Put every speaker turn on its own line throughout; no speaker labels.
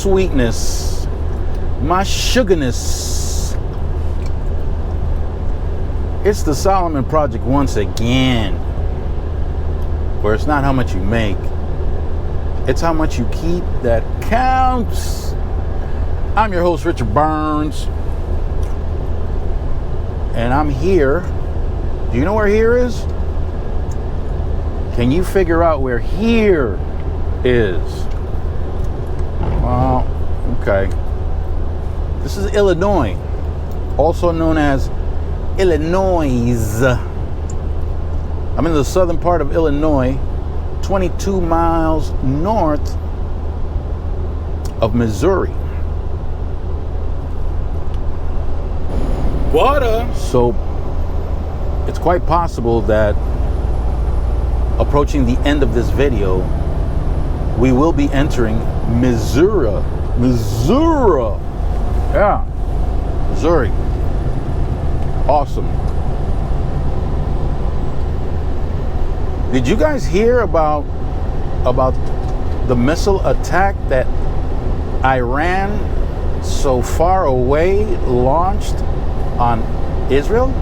sweetness, my sugarness. It's the Solomon Project once again, where it's not how much you make, it's how much you keep that counts. I'm your host, Richard Burns, and I'm here. Do you know where here is? Can you figure out where here is? Well, okay. This is Illinois, also known as Illinois. I'm in the southern part of Illinois, 22 miles north of Missouri. So it's quite possible that approaching the end of this video, we will be entering Missouri. Yeah, Missouri. Awesome. Did you guys hear about the missile attack that Iran, so far away, launched on Israel?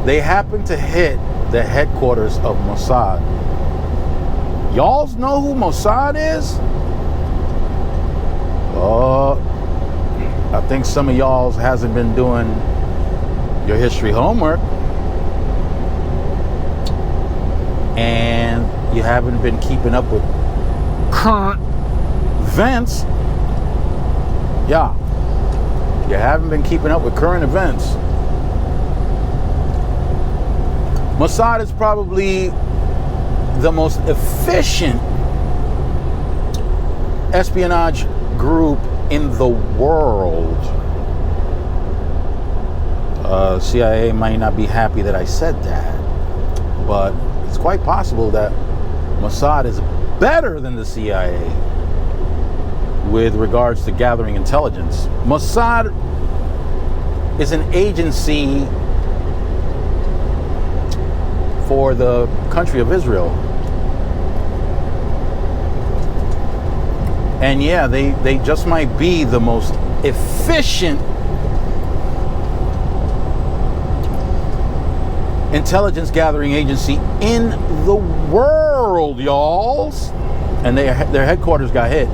They happened to hit the headquarters of Mossad. Y'all know who Mossad is? I think some of y'all hasn't been doing your history homework, and you haven't been keeping up with current events. Yeah, you haven't been keeping up with current events. Mossad is probably the most efficient espionage group in the world. CIA might not be happy that I said that, but it's quite possible that Mossad is better than the CIA with regards to gathering intelligence. Mossad is an agency for the country of Israel. And yeah, they just might be the most efficient intelligence gathering agency in the world, y'alls. And their headquarters got hit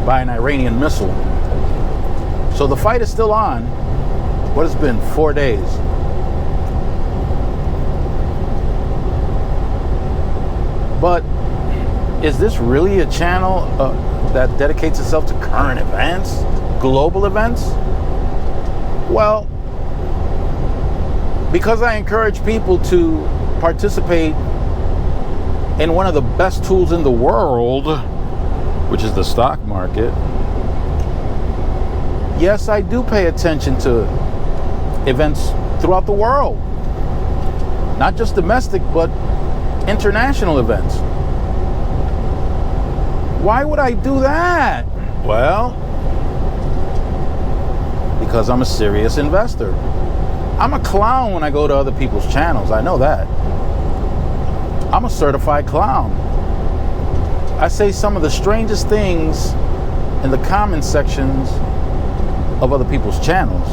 by an Iranian missile. So the fight is still on. What has been 4 days? But is this really a channel that dedicates itself to current events, global events? Well, because I encourage people to participate in one of the best tools in the world, which is the stock market, yes, I do pay attention to events throughout the world. Not just domestic, but international events. Why would I do that? Well, because I'm a serious investor. I'm a clown when I go to other people's channels. I know that. I'm a certified clown. I say some of the strangest things in the comment sections of other people's channels.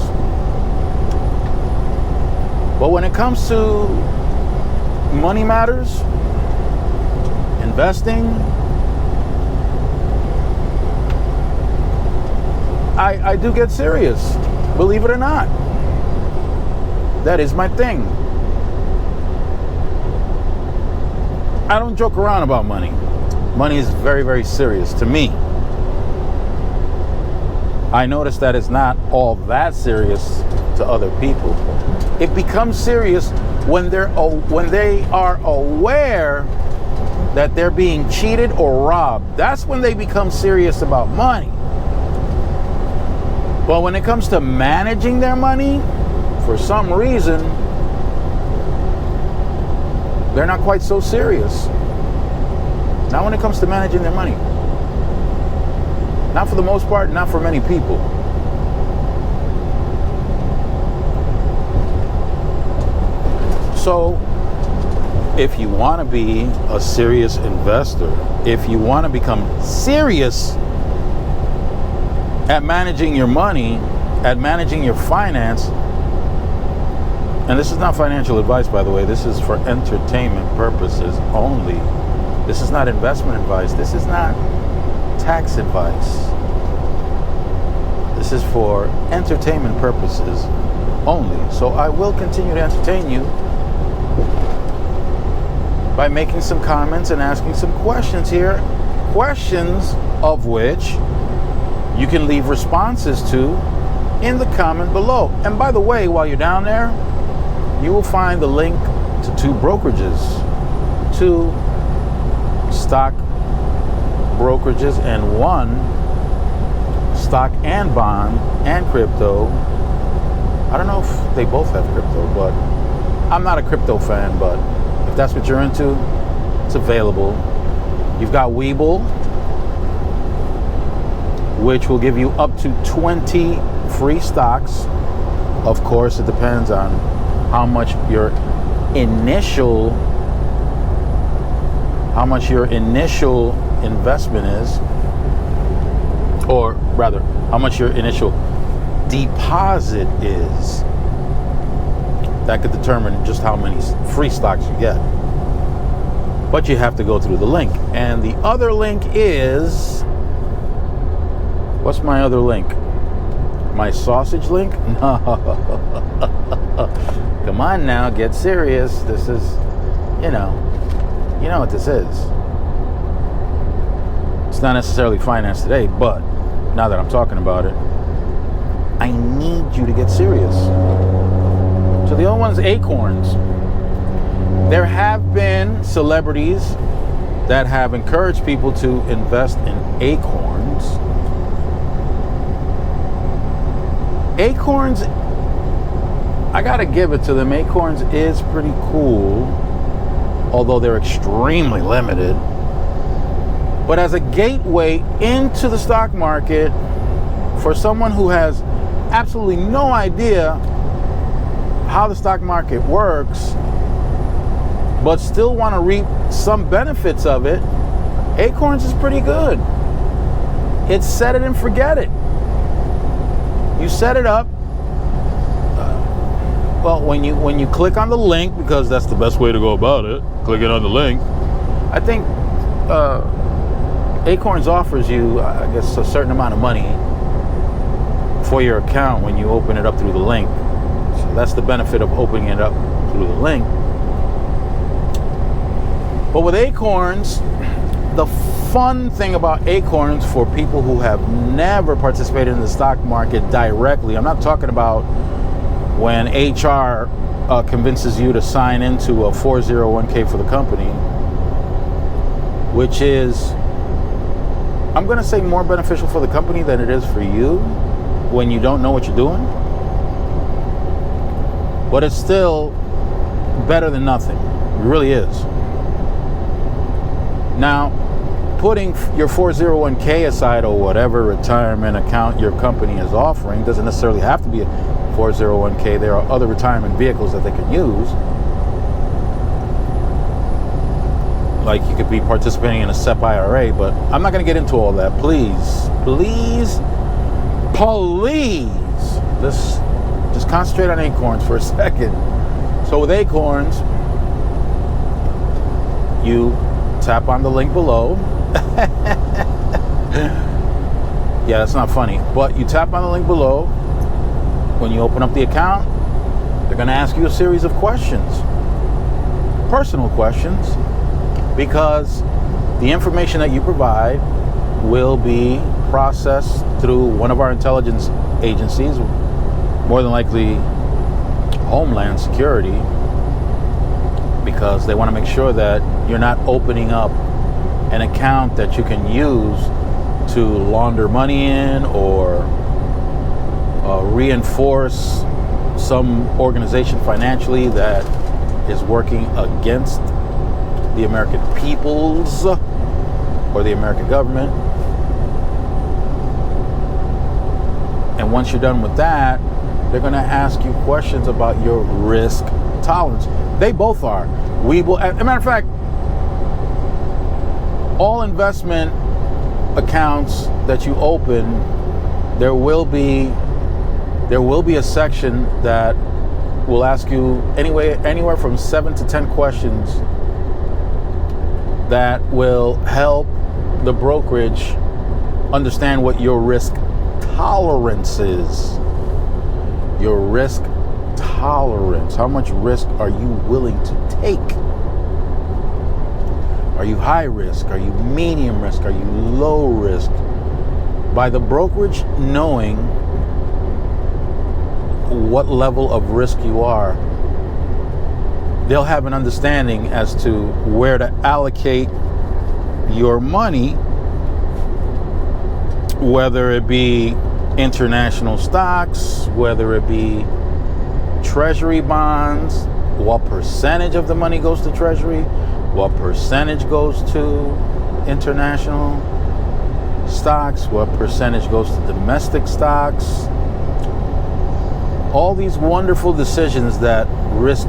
But when it comes to money matters, investing, I do get serious, believe it or not. That is my thing. I don't joke around about money. Money is very, very serious to me. I notice that it's not all that serious to other people. It becomes serious when they are aware that they're being cheated or robbed. That's when they become serious about money. But when it comes to managing their money, for some reason, they're not quite so serious. Not when it comes to managing their money. Not for the most part, not for many people. So if you want to be a serious investor, if you want to become serious at managing your money, at managing your finance, and this is not financial advice, by the way, this is for entertainment purposes only. This is not investment advice. This is not tax advice. This is for entertainment purposes only. So I will continue to entertain you by making some comments and asking some questions here, questions of which you can leave responses to in the comment below. And by the way, while you're down there, you will find the link to 2 brokerages, 2 stock brokerages, and 1 stock and bond and crypto. I don't know if they both have crypto, but I'm not a crypto fan, but if that's what you're into, it's available. You've got Webull, which will give you up to 20 free stocks. Of course, it depends on how much your initial investment is, or rather, how much your initial deposit is. That could determine just how many free stocks you get. But you have to go through the link. And the other link is, what's my other link? My sausage link? No. Come on now, get serious. This is, you know what this is. It's not necessarily finance today, but now that I'm talking about it, I need you to get serious. So the other one's Acorns. There have been celebrities that have encouraged people to invest in Acorns. Acorns, I gotta give it to them. Acorns is pretty cool, although they're extremely limited. But as a gateway into the stock market for someone who has absolutely no idea how the stock market works, but still want to reap some benefits of it, Acorns is pretty good. It's set it and forget it. You set it up. Well, when you click on the link, because that's the best way to go about it, clicking on the link, I think Acorns offers you, I guess, a certain amount of money for your account when you open it up through the link. So that's the benefit of opening it up through the link. But with Acorns, the fun thing about Acorns for people who have never participated in the stock market directly, I'm not talking about when HR convinces you to sign into a 401k for the company, which is, I'm going to say, more beneficial for the company than it is for you when you don't know what you're doing. But it's still better than nothing. It really is. Now, putting your 401k aside or whatever retirement account your company is offering doesn't necessarily have to be a 401k. There are other retirement vehicles that they can use. Like you could be participating in a SEP IRA, but I'm not going to get into all that. Please, just concentrate on Acorns for a second. So with Acorns, you tap on the link below. Yeah, that's not funny, but you tap on the link below. When you open up the account, they're going to ask you a series of questions, personal questions, because the information that you provide will be processed through one of our intelligence agencies, more than likely Homeland Security, because they want to make sure that you're not opening up an account that you can use to launder money in or reinforce some organization financially that is working against the American peoples or the American government. And once you're done with that, they're going to ask you questions about your risk tolerance. They both are. We will, as a matter of fact, all investment accounts that you open, there will be a section that will ask you anywhere from 7 to 10 questions that will help the brokerage understand what your risk tolerance is. Your risk tolerance. How much risk are you willing to take? Are you high risk? Are you medium risk? Are you low risk? By the brokerage knowing what level of risk you are, they'll have an understanding as to where to allocate your money, whether it be international stocks, whether it be treasury bonds, what percentage of the money goes to treasury, what percentage goes to international stocks, what percentage goes to domestic stocks. All these wonderful decisions that risk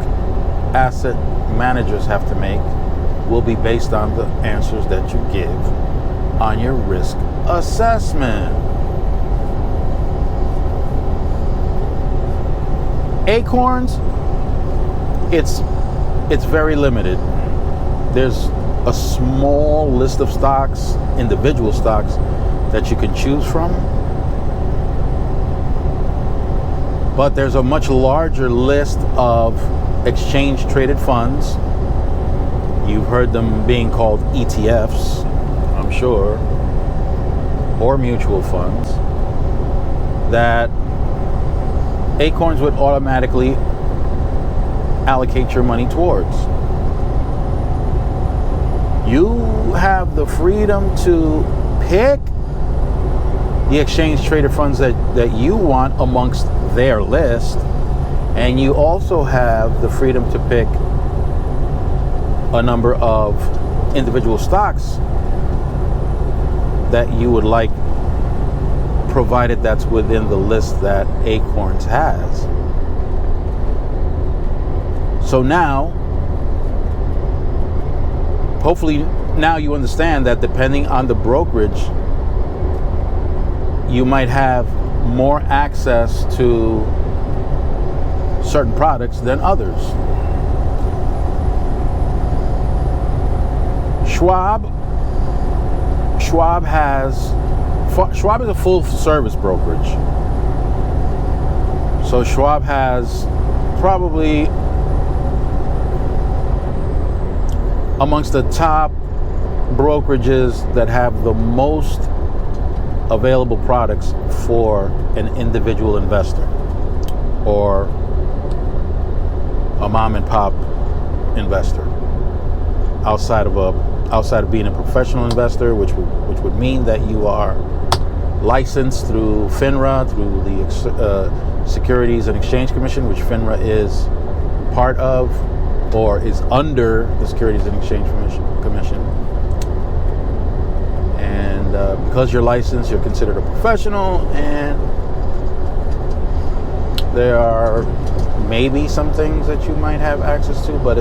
asset managers have to make will be based on the answers that you give on your risk assessment. Acorns, it's very limited. There's a small list of stocks, individual stocks, that you can choose from. But there's a much larger list of exchange traded funds. You've heard them being called ETFs, I'm sure, or mutual funds, that Acorns would automatically allocate your money towards. You have the freedom to pick the exchange traded funds that you want amongst their list, and you also have the freedom to pick a number of individual stocks that you would like, provided that's within the list that Acorns has. So now, hopefully now you understand that depending on the brokerage, you might have more access to certain products than others. Schwab is a full service brokerage. So Schwab has probably amongst the top brokerages that have the most available products for an individual investor or a mom and pop investor, outside of being a professional investor, which would mean that you are licensed through FINRA, through the Securities and Exchange Commission, which FINRA is part of or is under the Securities and Exchange Commission. And because you're licensed, you're considered a professional, and there are maybe some things that you might have access to, but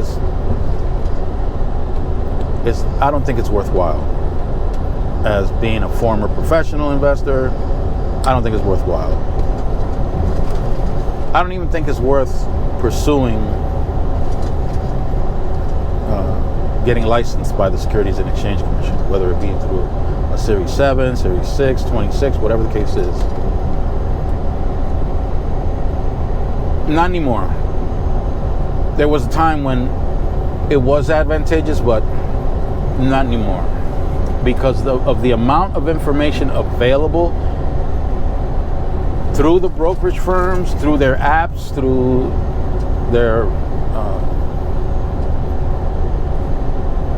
I don't think it's worthwhile. As being a former professional investor, I don't think it's worthwhile. I don't even think it's worth pursuing getting licensed by the Securities and Exchange Commission, whether it be through a Series 7, Series 6, 26, whatever the case is. Not anymore. There was a time when it was advantageous, but not anymore. Because of the amount of information available through the brokerage firms, through their apps, through their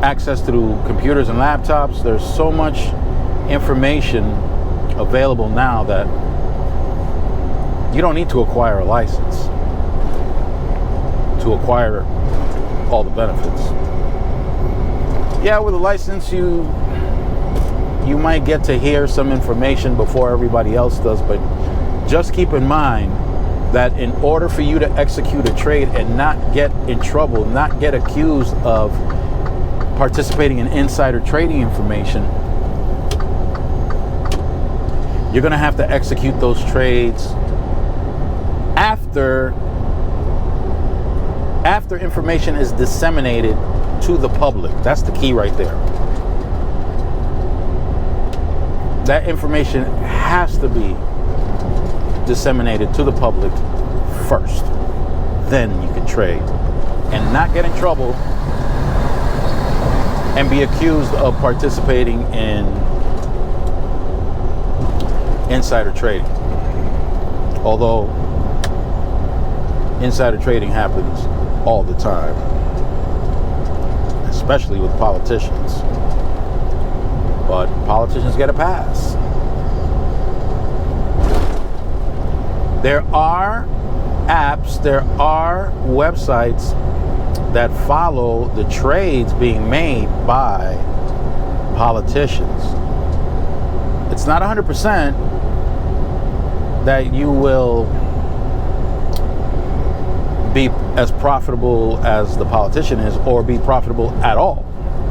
access through computers and laptops. There's so much information available now that you don't need to acquire a license to acquire all the benefits. Yeah, with a license, you might get to hear some information before everybody else does, but just keep in mind that in order for you to execute a trade and not get in trouble, not get accused of participating in insider trading information, you're going to have to execute those trades after information is disseminated to the public. That's the key right there. That information has to be disseminated to the public first. Then you can trade and not get in trouble and be accused of participating in insider trading. Although insider trading happens all the time, especially with politicians. But politicians get a pass. There are apps, there are websites that follow the trades being made by politicians. It's not 100% that you will be as profitable as the politician is or be profitable at all.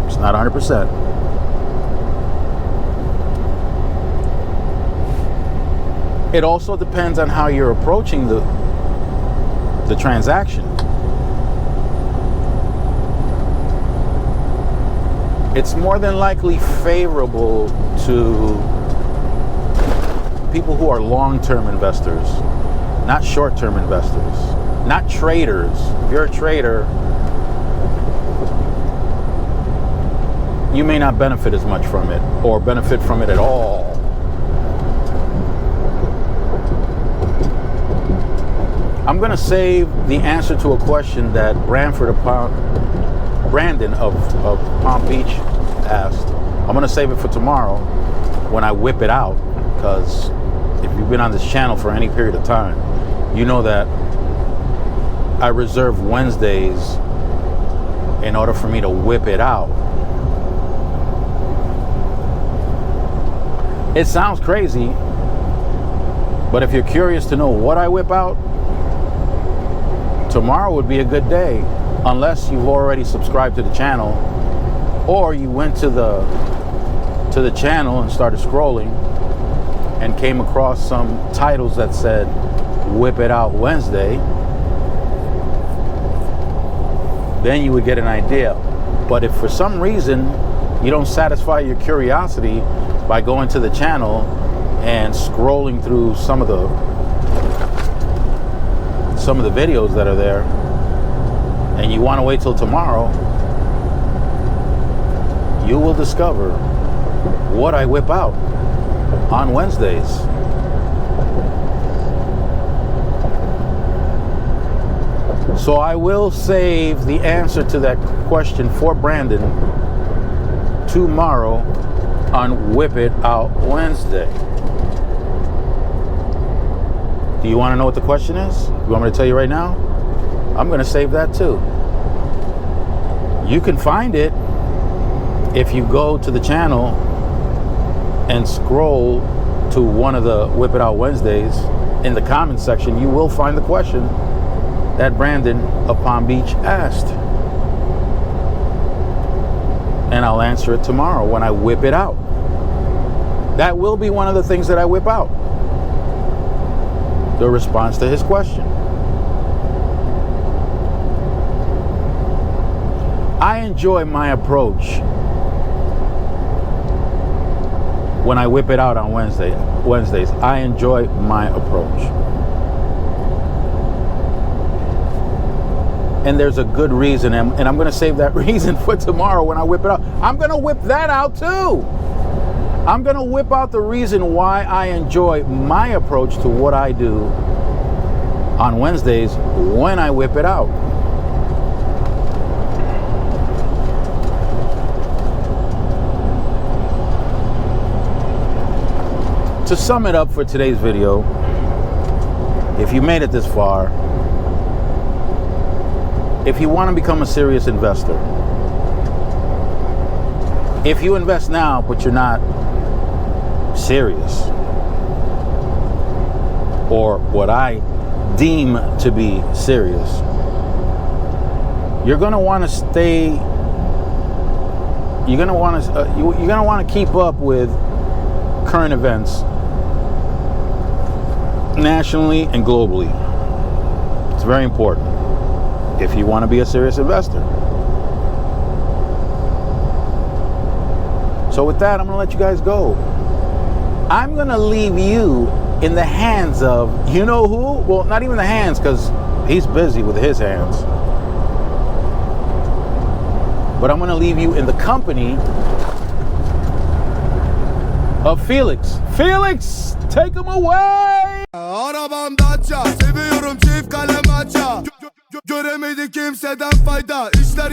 It's not 100%. It also depends on how you're approaching the transaction. It's more than likely favorable to people who are long-term investors, not short-term investors, not traders. If you're a trader, you may not benefit as much from it or benefit from it at all. I'm going to save the answer to a question that Brandon of Palm Beach asked. I'm going to save it for tomorrow when I whip it out, because if you've been on this channel for any period of time, you know that I reserve Wednesdays in order for me to whip it out. It sounds crazy, but if you're curious to know what I whip out, tomorrow would be a good day, unless you've already subscribed to the channel or you went to the channel and started scrolling and came across some titles that said Whip It Out Wednesday. Then you would get an idea. But if for some reason you don't satisfy your curiosity by going to the channel and scrolling through some of the videos that are there, and you want to wait till tomorrow, you will discover what I whip out on Wednesdays. So I will save the answer to that question for Brandon tomorrow on Whip It Out Wednesday. Do you want to know what the question is? You want me to tell you right now? I'm going to save that too. You can find it if you go to the channel and scroll to one of the Whip It Out Wednesdays. In the comments section, you will find the question that Brandon of Palm Beach asked. And I'll answer it tomorrow when I whip it out. That will be one of the things that I whip out. The response to his question. I enjoy my approach when I whip it out on Wednesdays. I enjoy my approach. And there's a good reason, and I'm going to save that reason for tomorrow when I whip it out. I'm going to whip that out too. I'm going to whip out the reason why I enjoy my approach to what I do on Wednesdays when I whip it out. To sum it up for today's video, if you made it this far, if you want to become a serious investor, if you invest now but you're not serious, or what I deem to be serious, you're going to want to stay. You're going to want to. You're going to want to keep up with current events, nationally and globally. It's very important if you want to be a serious investor. So with that, I'm going to let you guys go. I'm going to leave you in the hands of, you know who? Well, not even the hands, because he's busy with his hands. But I'm going to leave you in the company of Felix. Felix, take him away!
Arabam Dacia, seviyorum çift kalem aça. Göremedi kimseden fayda. İşler